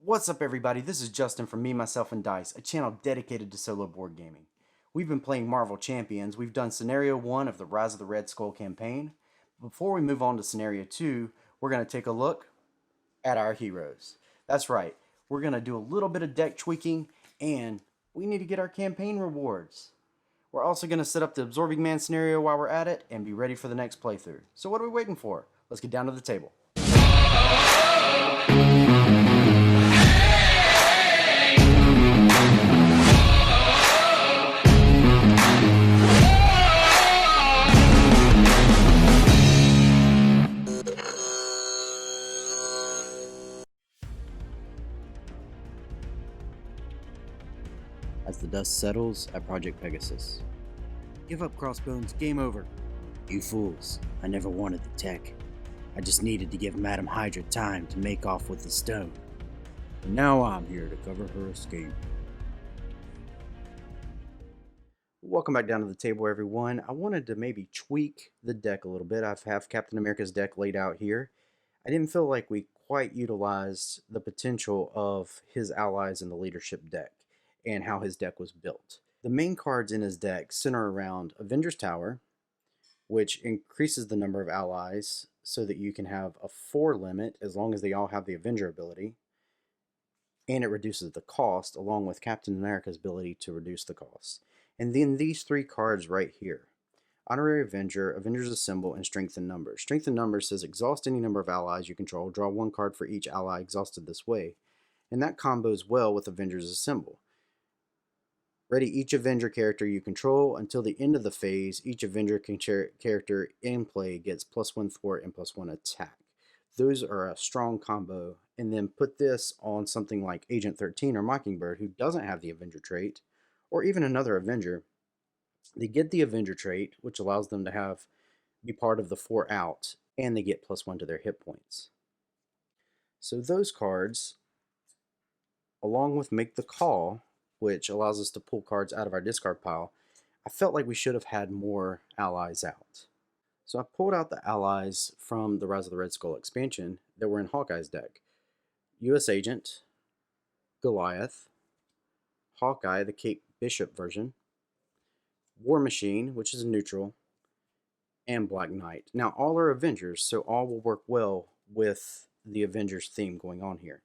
What's up, everybody? This is Justin from Me, Myself, and Dice, a channel dedicated to solo board gaming. We've been playing Marvel Champions. We've done Scenario 1 of the Rise of the Red Skull campaign. Before we move on to Scenario 2, we're going to take a look at our heroes. That's right, we're going to do a little bit of deck tweaking, and we need to get our campaign rewards. We're also going to set up the Absorbing Man scenario while we're at it, and be ready for the next playthrough. So what are we waiting for? Let's get down to the table. As the dust settles at Project Pegasus. Give up, Crossbones. Game over. You fools. I never wanted the tech. I just needed to give Madam Hydra time to make off with the stone. And now I'm here to cover her escape. Welcome back down to the table, everyone. I wanted to maybe tweak the deck a little bit. I have Captain America's deck laid out here. I didn't feel like we quite utilized the potential of his allies in the leadership deck and how his deck was built. The main cards in his deck center around Avengers Tower, which increases the number of allies so that you can have a 4 limit as long as they all have the Avenger ability, and it reduces the cost along with Captain America's ability to reduce the cost. And then these 3 cards right here: Honorary Avenger, Avengers Assemble, and Strength in Numbers. Strength in Numbers says exhaust any number of allies you control, draw 1 card for each ally exhausted this way, and that combos well with Avengers Assemble. Ready each Avenger character you control until the end of the phase. Each Avenger character in play gets +1 thwart and +1 attack. Those are a strong combo. And then put this on something like Agent 13 or Mockingbird, who doesn't have the Avenger trait, or even another Avenger. They get the Avenger trait, which allows them to be part of the 4 out, and they get +1 to their hit points. So those cards, along with Make the Call, which allows us to pull cards out of our discard pile, I felt like we should have had more allies out. So I pulled out the allies from the Rise of the Red Skull expansion that were in Hawkeye's deck. U.S. Agent, Goliath, Hawkeye, the Kate Bishop version, War Machine, which is a neutral, and Black Knight. Now all are Avengers, so all will work well with the Avengers theme going on here.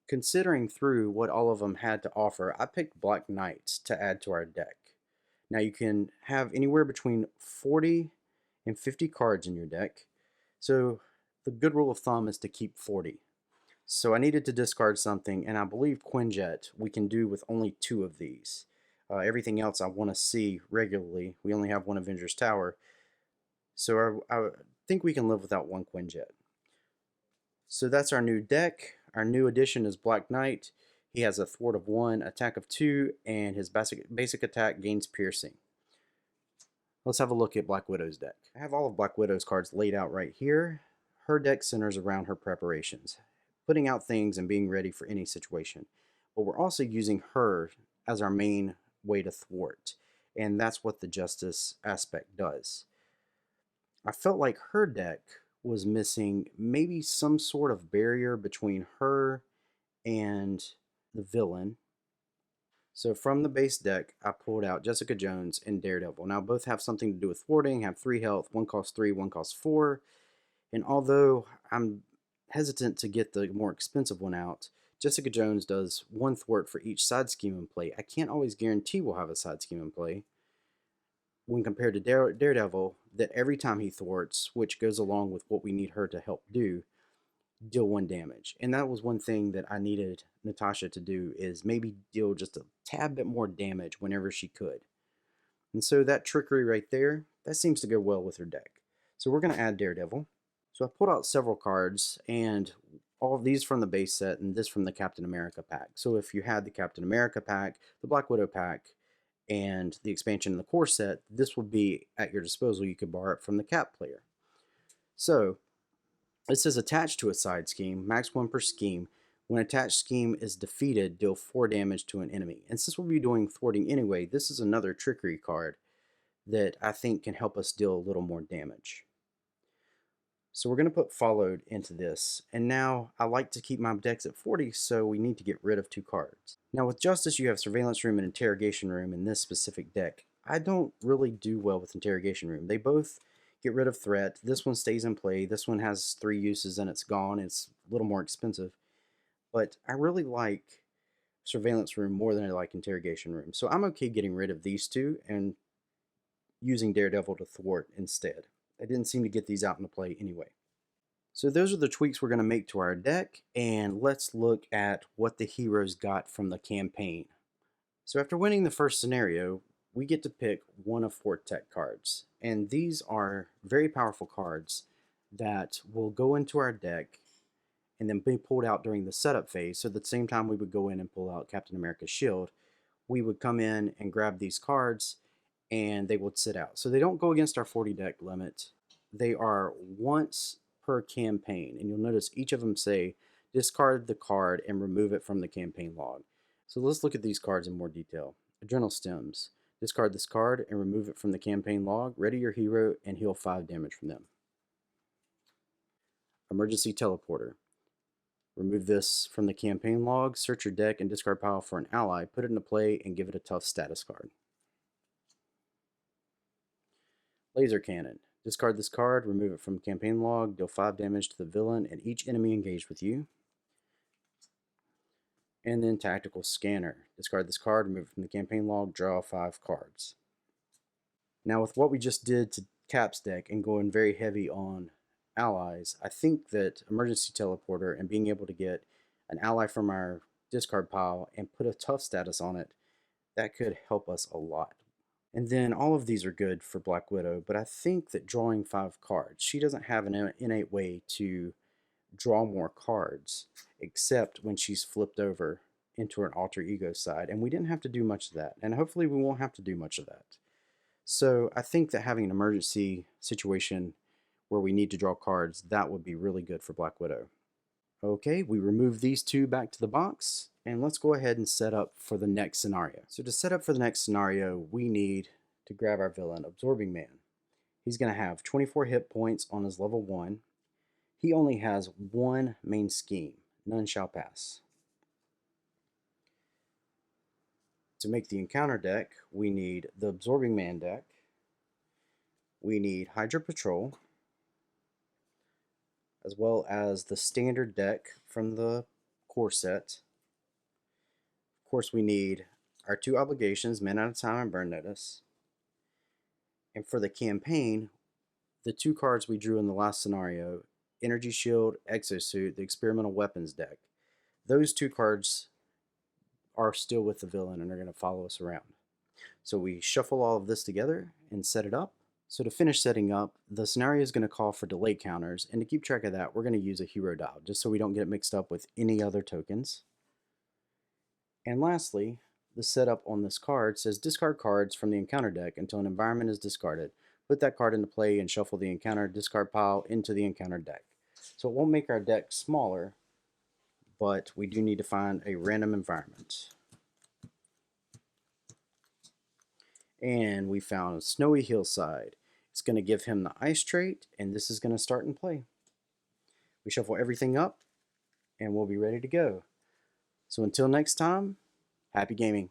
Considering through what all of them had to offer, I picked Black Knight to add to our deck. Now you can have anywhere between 40 and 50 cards in your deck, so the good rule of thumb is to keep 40. So I needed to discard something, and I believe Quinjet we can do with only 2 of these. Everything else I want to see regularly. We only have 1 Avengers Tower, so I think we can live without 1 Quinjet. So that's our new deck. Our new addition is Black Knight. He has a thwart of 1, attack of 2, and his basic attack gains piercing. Let's have a look at Black Widow's deck. I have all of Black Widow's cards laid out right here. Her deck centers around her preparations, putting out things and being ready for any situation. But we're also using her as our main way to thwart, and that's what the justice aspect does. I felt like her deck was missing maybe some sort of barrier between her and the villain. So from the base deck, I pulled out Jessica Jones and Daredevil. Now both have something to do with thwarting, have 3 health, 1 costs 3, 1 costs 4. And although I'm hesitant to get the more expensive one out, Jessica Jones does 1 thwart for each side scheme in play. I can't always guarantee we'll have a side scheme in play when compared to Daredevil, that every time he thwarts, which goes along with what we need her to help do, deal 1 damage. And that was one thing that I needed Natasha to do, is maybe deal just a tad bit more damage whenever she could. And so that trickery right there, that seems to go well with her deck. So we're going to add Daredevil. So I pulled out several cards, and all of these from the base set and this from the Captain America pack. So if you had the Captain America pack, the Black Widow pack, and the expansion in the core set, this would be at your disposal. You could borrow it from the Cap player. So it says attached to a side scheme, max 1 per scheme. When attached scheme is defeated, deal 4 damage to an enemy. And since we'll be doing thwarting anyway, this is another trickery card that I think can help us deal a little more damage. So we're going to put followed into this, and now I like to keep my decks at 40, so we need to get rid of 2 cards. Now with Justice you have Surveillance Room and Interrogation Room in this specific deck. I don't really do well with Interrogation Room. They both get rid of threat. This one stays in play. This one has 3 uses and it's gone. It's a little more expensive. But I really like Surveillance Room more than I like Interrogation Room. So I'm okay getting rid of these two and using Daredevil to thwart instead. I didn't seem to get these out into play anyway. So those are the tweaks we're going to make to our deck, and let's look at what the heroes got from the campaign. So after winning the first scenario, we get to pick one of 4 tech cards, and these are very powerful cards that will go into our deck and then be pulled out during the setup phase. So at the same time we would go in and pull out Captain America's shield, we would come in and grab these cards and they would sit out. So they don't go against our 40 deck limit. They are once per campaign, and you'll notice each of them say discard the card and remove it from the campaign log. So let's look at these cards in more detail. Adrenal Stems. Discard this card and remove it from the campaign log. Ready your hero and heal 5 damage from them. Emergency Teleporter. Remove this from the campaign log, search your deck and discard pile for an ally, put it into play, and give it a tough status card. Laser Cannon. Discard this card, remove it from campaign log, deal 5 damage to the villain and each enemy engaged with you. And then Tactical Scanner. Discard this card, remove it from the campaign log, draw 5 cards. Now with what we just did to Cap's deck and going very heavy on allies, I think that Emergency Teleporter and being able to get an ally from our discard pile and put a tough status on it, that could help us a lot. And then all of these are good for Black Widow, but I think that drawing 5 cards, she doesn't have an innate way to draw more cards except when she's flipped over into an alter ego side, and we didn't have to do much of that, and hopefully we won't have to do much of that. So I think that having an emergency situation where we need to draw cards, that would be really good for Black Widow. Okay, we remove these 2 back to the box, and let's go ahead and set up for the next scenario. So to set up for the next scenario, we need to grab our villain, Absorbing Man. He's going to have 24 hit points on his level 1. He only has 1 main scheme, None Shall Pass. To make the encounter deck, we need the Absorbing Man deck. We need Hydra Patrol, as well as the standard deck from the core set. Of course, we need our 2 obligations, Man Out of Time and Burn Notice. And for the campaign, the 2 cards we drew in the last scenario, Energy Shield, Exosuit, the Experimental Weapons deck, those 2 cards are still with the villain and are going to follow us around. So we shuffle all of this together and set it up. So to finish setting up, the scenario is going to call for delay counters, and to keep track of that, we're going to use a hero dial, just so we don't get it mixed up with any other tokens. And lastly, the setup on this card says discard cards from the encounter deck until an environment is discarded. Put that card into play and shuffle the encounter discard pile into the encounter deck. So it won't make our deck smaller, but we do need to find a random environment. And we found Snowy Hillside. It's going to give him the ice trait, and this is going to start in play. We shuffle everything up, and we'll be ready to go. So until next time, happy gaming.